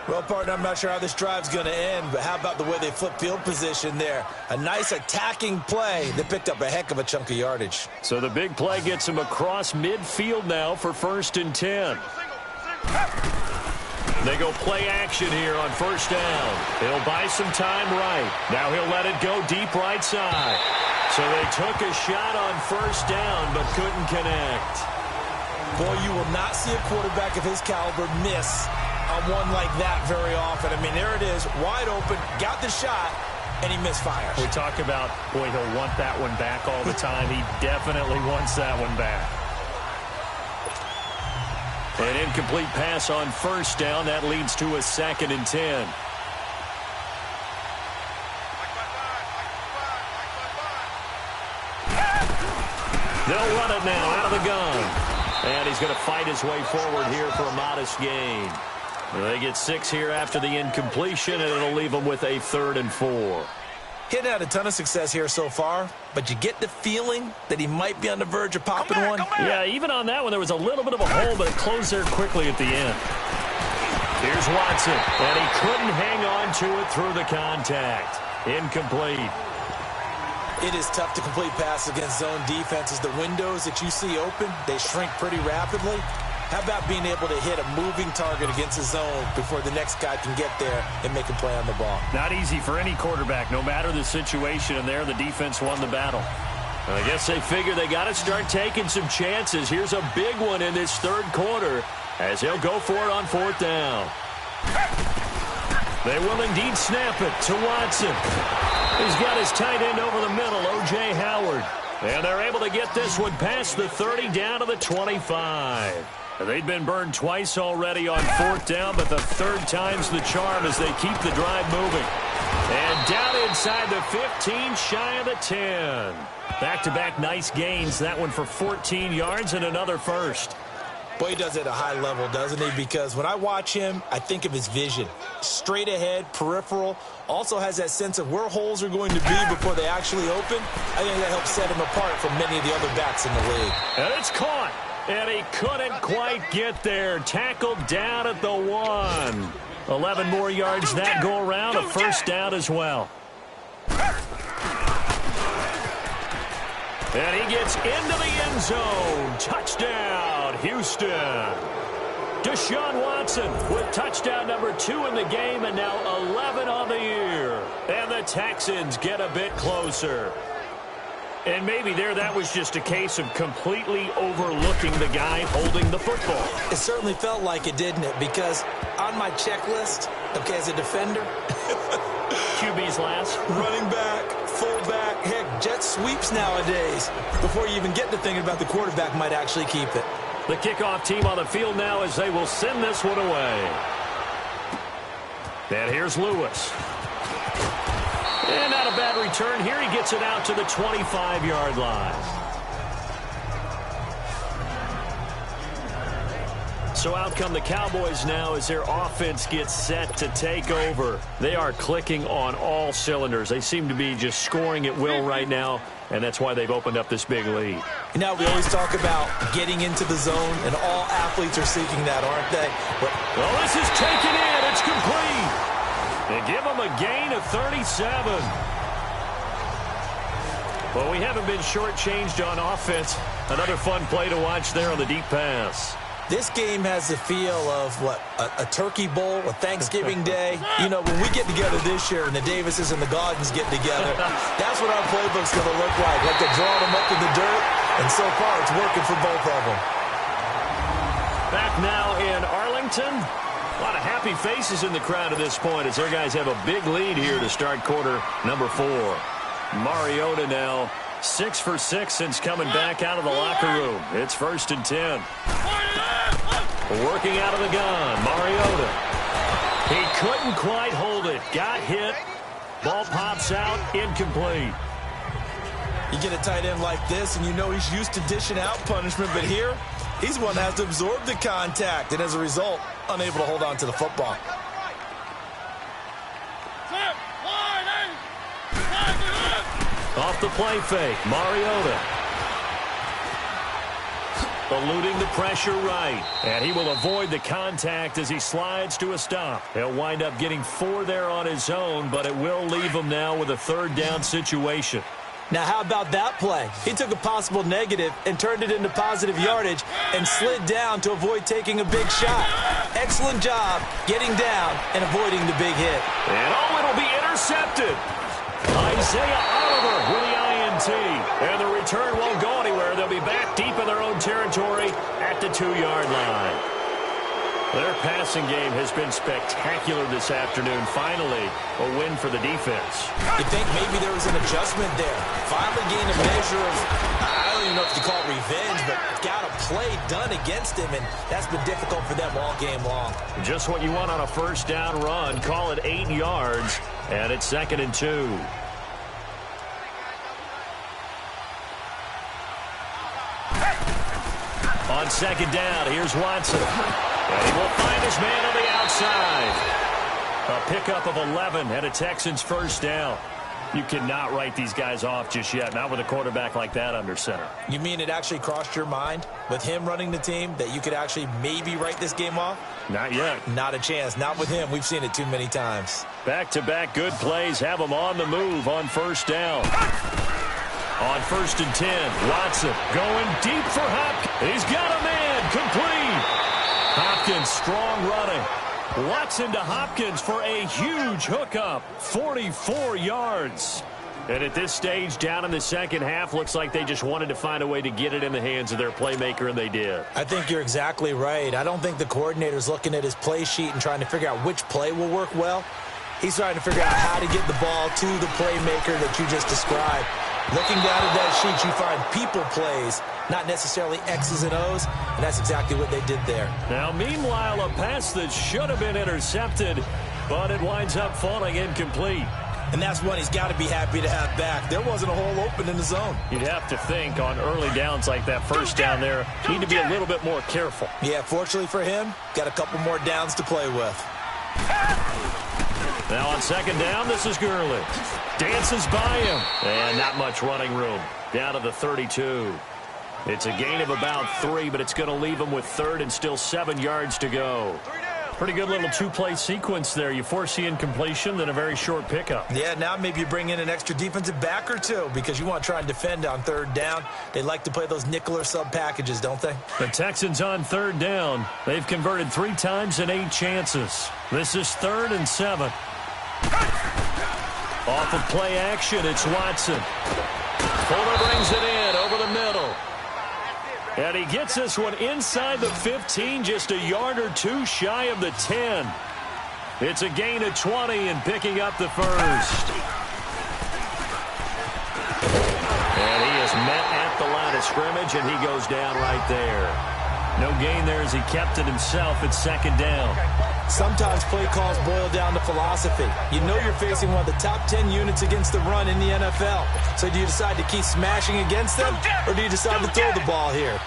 Well, partner, I'm not sure how this drive's going to end, but how about the way they flip field position there? A nice attacking play that picked up a heck of a chunk of yardage. So the big play gets him across midfield now for 1st and 10. They go play action here on 1st down. He'll buy some time right. Now he'll let it go deep right side. So they took a shot on 1st down but couldn't connect. Boy, you will not see a quarterback of his caliber miss on one like that very often. I mean, there it is, wide open, got the shot, and he misfires. We talk about, boy, he'll want that one back all the time. He definitely wants that one back. An incomplete pass on 1st down. That leads to a 2nd and 10. They'll run it now out of the gun. And he's going to fight his way forward here for a modest gain. They get 6 here after the incompletion, and it'll leave them with a 3rd and 4. He hadn't had a ton of success here so far, but you get the feeling that he might be on the verge of popping one. Yeah, even on that one, there was a little bit of a hole, but it closed there quickly at the end. Here's Watson, and he couldn't hang on to it through the contact. Incomplete. It is tough to complete passes against zone defenses. The windows that you see open, they shrink pretty rapidly. How about being able to hit a moving target against a zone before the next guy can get there and make a play on the ball? Not easy for any quarterback, no matter the situation, and there the defense won the battle. And I guess they figure they got to start taking some chances. Here's a big one in this 3rd quarter as he'll go for it on 4th down. They will indeed snap it to Watson. He's got his tight end over the middle, O.J. Howard. And they're able to get this one past the 30 down to the 25. They've been burned twice already on 4th down, but the 3rd time's the charm as they keep the drive moving. And down inside the 15, shy of the 10. Back-to-back nice gains. That one for 14 yards and another 1st. Boy, he does it at a high level, doesn't he? Because when I watch him, I think of his vision. Straight ahead, peripheral. Also has that sense of where holes are going to be before they actually open. I think that helps set him apart from many of the other backs in the league. And it's caught. And he couldn't quite get there. Tackled down at the 1. 11 more yards that go around. A 1st down as well. And he gets into the end zone. Touchdown, Houston. Deshaun Watson with touchdown number 2 in the game and now 11 on the year. And the Texans get a bit closer. And maybe there that was just a case of completely overlooking the guy holding the football. It certainly felt like it, didn't it? Because on my checklist, okay, as a defender, QB's last. Running back, fullback, heck, jet sweeps nowadays. Before you even get to thinking about the quarterback might actually keep it. The kickoff team on the field now as they will send this one away. And here's Lewis. And not a bad return here. He gets it out to the 25-yard line. So out come the Cowboys now as their offense gets set to take over. They are clicking on all cylinders. They seem to be just scoring at will right now, and that's why they've opened up this big lead. You know, we always talk about getting into the zone, and all athletes are seeking that, aren't they? Well, this is taken in. It's complete. They give him a gain of 37. Well, we haven't been shortchanged on offense. Another fun play to watch there on the deep pass. This game has the feel of, a turkey bowl, a Thanksgiving day. You know, when we get together this year and the Davises and the Gaudens get together, that's what our playbook's going to look like they're drawing them up in the dirt, and so far it's working for both of them. Back now in Arlington. A lot of happy faces in the crowd at this point as their guys have a big lead here to start quarter number 4. Mariota now 6 for 6 since coming back out of the locker room. It's 1st and 10. Working out of the gun, Mariota. He couldn't quite hold it. Got hit. Ball pops out, incomplete. You get a tight end like this, and you know he's used to dishing out punishment, but here, he's one that has to absorb the contact, and as a result, unable to hold on to the football. Off the play fake, Mariota. Eluding the pressure right. And he will avoid the contact as he slides to a stop. He'll wind up getting 4 there on his own, but it will leave him now with a 3rd down situation. Now, how about that play? He took a possible negative and turned it into positive yardage and slid down to avoid taking a big shot. Excellent job getting down and avoiding the big hit. And it'll be intercepted. Isaiah Oliver with the INT. And the return won't go anywhere. They'll be back deep in their own territory at the 2-yard line. Their passing game has been spectacular this afternoon. Finally, a win for the defense. You think maybe there was an adjustment there. Finally gained a measure of, I don't even know if you call it revenge, but got a play done against him, and that's been difficult for them all game long. Just what you want on a 1st down run. Call it 8 yards, and it's 2nd and 2. On 2nd down, here's Watson. And he will find his man on the outside. A pickup of 11 and a Texans 1st down. You cannot write these guys off just yet, not with a quarterback like that under center. You mean it actually crossed your mind with him running the team that you could actually maybe write this game off? Not yet. Not a chance. Not with him. We've seen it too many times. Back-to-back good plays have him on the move on 1st down. On 1st and 10, Watson going deep for Hopkins. He's got a man, complete. Hopkins strong running. Watson to Hopkins for a huge hookup, 44 yards. And at this stage, down in the 2nd half, looks like they just wanted to find a way to get it in the hands of their playmaker, and they did. I think you're exactly right. I don't think the coordinator's looking at his play sheet and trying to figure out which play will work well. He's trying to figure out how to get the ball to the playmaker that you just described. Looking down at that sheet, you find people plays, not necessarily X's and O's, and that's exactly what they did there. Now, meanwhile, a pass that should have been intercepted, but it winds up falling incomplete. And that's one he's got to be happy to have back. There wasn't a hole open in the zone. You'd have to think on early downs like that 1st down there, need to be a little bit more careful. Yeah, fortunately for him, got a couple more downs to play with. Now on 2nd down, this is Gurley. Dances by him. And not much running room. Down to the 32. It's a gain of about 3, but it's going to leave him with 3rd and still 7 yards to go. Pretty good little 2-play sequence there. You force the incompletion, then a very short pickup. Yeah, now maybe you bring in an extra defensive back or 2 because you want to try and defend on 3rd down. They like to play those nickel or sub packages, don't they? The Texans on 3rd down. They've converted 3 times in 8 chances. This is 3rd and 7. Off of play action, it's Watson. Fuller brings it in over the middle. And he gets this one inside the 15, just a yard or 2 shy of the 10. It's a gain of 20 and picking up the 1st. And he is met at the line of scrimmage, and he goes down right there. No gain there as he kept it himself at 2nd down. Sometimes play calls boil down to philosophy. You know you're facing one of the top 10 units against the run in the NFL. So do you decide to keep smashing against them, or do you decide to throw the ball here?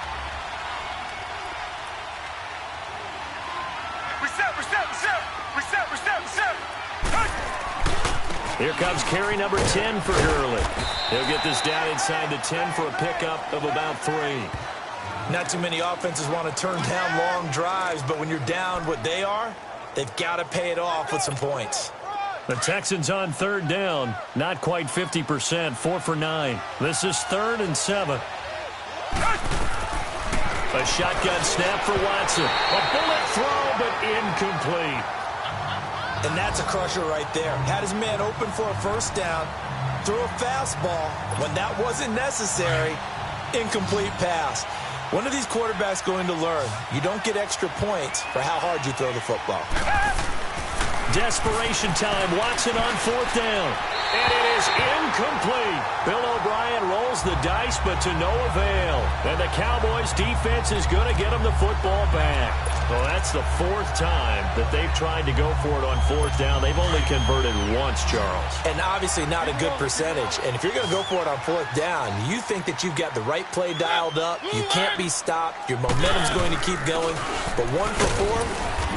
Here comes carry number 10 for Gurley. He'll get this down inside the 10 for a pickup of about 3. Not too many offenses want to turn down long drives, but when you're down what they are, they've got to pay it off with some points. The Texans on third down. Not quite 50%. 4 for 9. This is 3rd and 7. A shotgun snap for Watson. A bullet throw, but incomplete. And that's a crusher right there. Had his man open for a first down. Threw a fastball. When that wasn't necessary, incomplete pass. When are these quarterbacks going to learn? You don't get extra points for how hard you throw the football. Desperation time. Watson on 4th down. And it is incomplete. Bill O'Brien rolls the dice, but to no avail. And the Cowboys defense is going to get him the football back. Well, that's the 4th time that they've tried to go for it on 4th down. They've only converted once, Charles. And obviously not a good percentage. And if you're going to go for it on 4th down, you think that you've got the right play dialed up. You can't be stopped. Your momentum's going to keep going. But 1 for 4,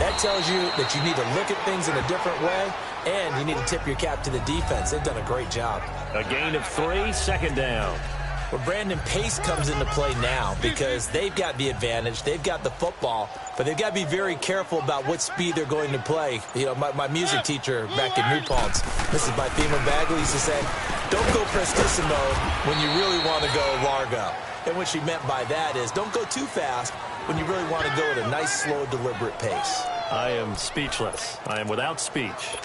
that tells you that you need to look at things in a different way, and you need to tip your cap to the defense. They've done a great job. A gain of 3, 2nd down. Well, Brandon, pace comes into play now because they've got the advantage. They've got the football, but they've got to be very careful about what speed they're going to play. You know, my music teacher back in New Paltz, Mrs. Bythema Bagley, used to say, don't go prestissimo when you really want to go largo. And what she meant by that is don't go too fast when you really want to go at a nice, slow, deliberate pace. I am speechless. I am without speech.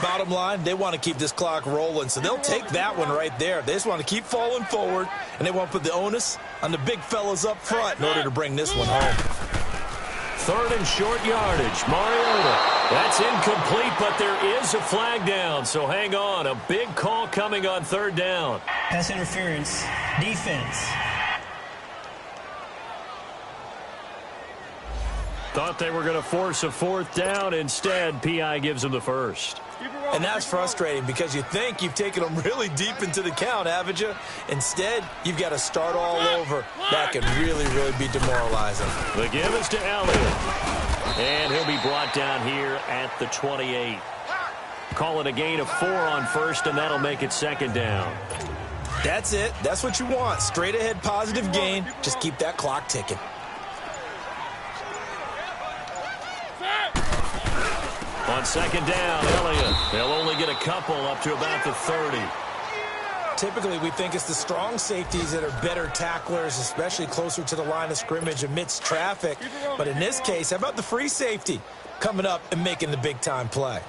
Bottom line, they want to keep this clock rolling, so they'll take that one right there. They just want to keep falling forward, and they want to put the onus on the big fellas up front in order to bring this one home. 3rd and short yardage. Mariota. That's incomplete, but there is a flag down, so hang on. A big call coming on 3rd down. Pass interference. Defense. Thought they were going to force a 4th down. Instead, P.I. gives them the first. And that's frustrating because you think you've taken them really deep into the count, haven't you? Instead, you've got to start all over. That can really, really be demoralizing. The give is to Elliott. And he'll be brought down here at the 28. Call it a gain of 4 on 1st, and that'll make it 2nd down. That's it. That's what you want. Straight ahead positive gain. Just keep that clock ticking. On 2nd down, Elliott. They'll only get a couple up to about the 30. Typically, we think it's the strong safeties that are better tacklers, especially closer to the line of scrimmage amidst traffic. But in this case, how about the free safety coming up and making the big-time play?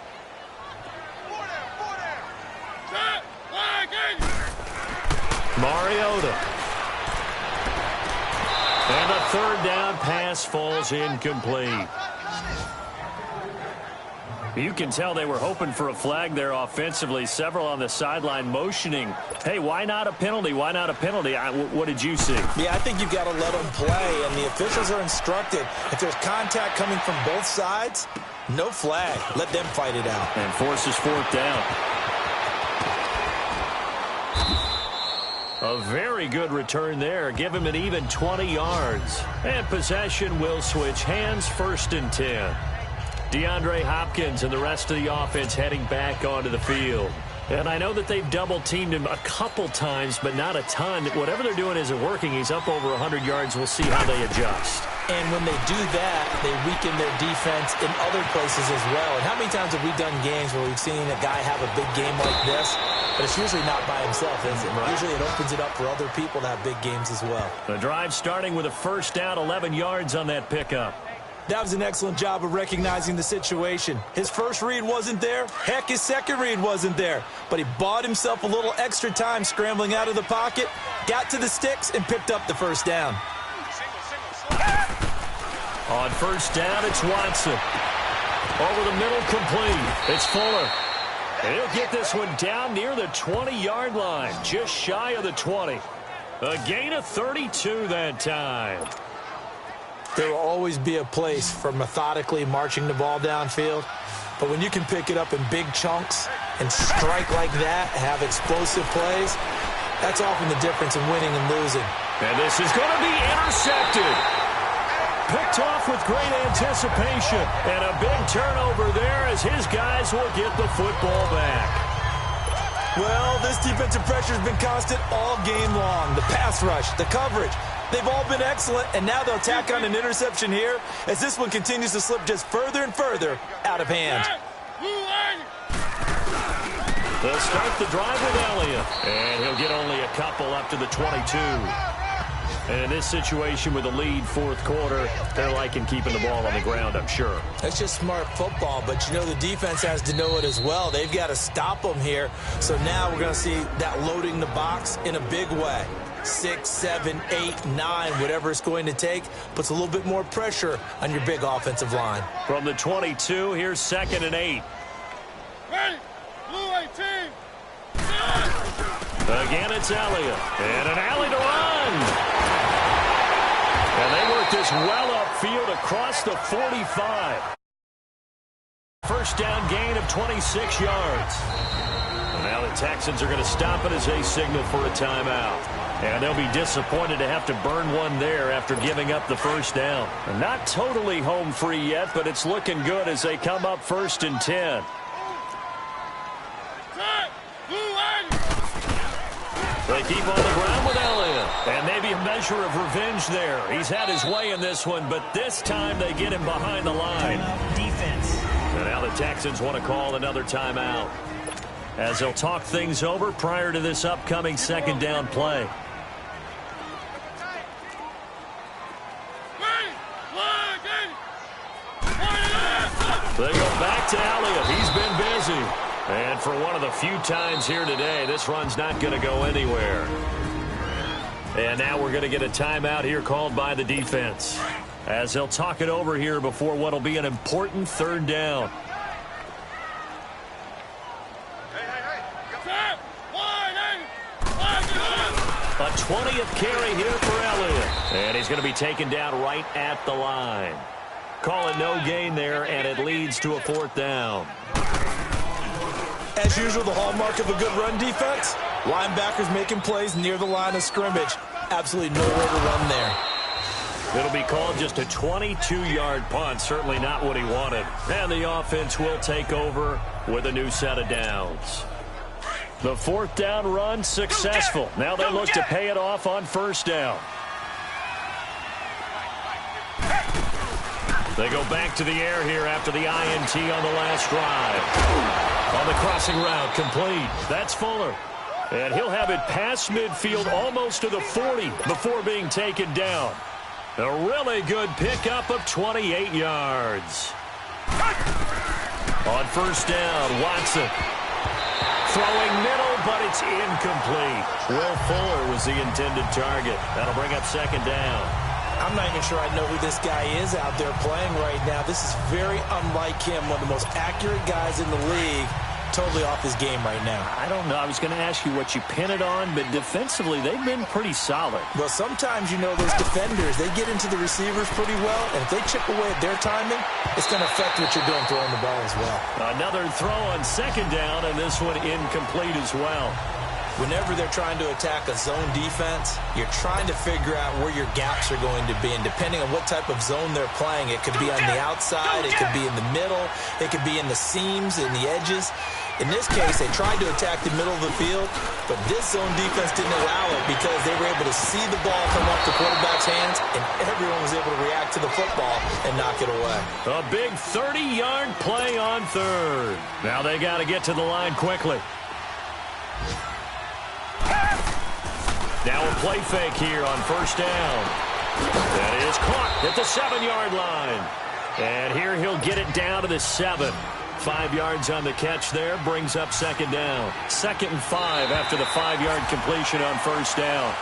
Mariota. And a 3rd down pass falls incomplete. You can tell they were hoping for a flag there offensively. Several on the sideline motioning, hey, why not a penalty? Why not a penalty? What did you see? Yeah, I think you've got to let them play, and the officials are instructed. If there's contact coming from both sides, no flag. Let them fight it out. And forces 4th down. A very good return there. Give him an even 20 yards. And possession will switch hands. 1st and 10. DeAndre Hopkins and the rest of the offense heading back onto the field. And I know that they've double-teamed him a couple times, but not a ton. Whatever they're doing isn't working. He's up over 100 yards. We'll see how they adjust. And when they do that, they weaken their defense in other places as well. And how many times have we done games where we've seen a guy have a big game like this? But it's usually not by himself, is it? Right. Usually it opens it up for other people to have big games as well. The drive starting with a 1st down, 11 yards on that pickup. That was an excellent job of recognizing the situation. His first read wasn't there. Heck, his second read wasn't there. But he bought himself a little extra time scrambling out of the pocket, got to the sticks, and picked up the 1st down. On 1st down, it's Watson. Over the middle, complete. It's Fuller. And he'll get this one down near the 20-yard line, just shy of the 20. A gain of 32 that time. There will always be a place for methodically marching the ball downfield. But when you can pick it up in big chunks and strike like that, have explosive plays, that's often the difference in winning and losing. And this is going to be intercepted. Picked off with great anticipation. And a big turnover there as his guys will get the football back. Well, this defensive pressure has been constant all game long. The pass rush, the coverage, they've all been excellent, and now they'll tack on an interception here as this one continues to slip just further and further out of hand. They'll start the drive with Elliott. And he'll get only a couple up to the 22. And in this situation with a lead fourth quarter, they're liking keeping the ball on the ground, I'm sure. That's just smart football, but you know the defense has to know it as well. They've got to stop them here. So now we're going to see that loading the box in a big way. 6, 7, 8, 9, whatever it's going to take, puts a little bit more pressure on your big offensive line. From the 22, here's 2nd and 8. Ready, blue 18. Again, it's Elliott. And an alley to run. And they work this well upfield across the 45. First down gain of 26 yards. And now the Texans are going to stop it as they signal for a timeout. And they'll be disappointed to have to burn one there after giving up the first down. And not totally home free yet, but it's looking good as they come up 1st and 10. They keep on the ground with Elliott. And maybe a measure of revenge there. He's had his way in this one, but this time they get him behind the line. Defense. And now the Texans want to call another timeout, as they'll talk things over prior to this upcoming second down play. They go back to Elliott. He's been busy. And for one of the few times here today, this run's not going to go anywhere. And now we're going to get a timeout here called by the defense, as they'll talk it over here before what will be an important third down. A 20th carry here for Elliott. And he's going to be taken down right at the line. Call it no gain there, and it leads to a 4th down. As usual, the hallmark of a good run defense, linebackers making plays near the line of scrimmage. Absolutely nowhere to run there. It'll be called just a 22-yard punt. Certainly not what he wanted. And the offense will take over with a new set of downs. The 4th down run successful. Now they look to pay it off on 1st down. They go back to the air here after the INT on the last drive. On the crossing route, complete. That's Fuller. And he'll have it past midfield almost to the 40 before being taken down. A really good pickup of 28 yards. On 1st down, Watson. Throwing middle, but it's incomplete. Will Fuller was the intended target. That'll bring up 2nd down. I'm not even sure I know who this guy is out there playing right now. This is very unlike him, one of the most accurate guys in the league. Totally off his game right now. I don't know. I was going to ask you what you pin it on, but defensively, they've been pretty solid. Well, sometimes, you know, those defenders, they get into the receivers pretty well, and if they chip away at their timing, it's going to affect what you're doing throwing the ball as well. Another throw on 2nd down, and this one incomplete as well. Whenever they're trying to attack a zone defense, you're trying to figure out where your gaps are going to be. And depending on what type of zone they're playing, it could be on the outside, it could be in the middle, it could be in the seams and the edges. In this case, they tried to attack the middle of the field, but this zone defense didn't allow it because they were able to see the ball come off the quarterback's hands, and everyone was able to react to the football and knock it away. A big 30-yard play on 3rd. Now they got to get to the line quickly. Now a play fake here on 1st down. That is caught at the 7-yard line. And here he'll get it down to the 7. 5 yards on the catch there, brings up 2nd down. 2nd and 5 after the 5-yard completion on 1st down.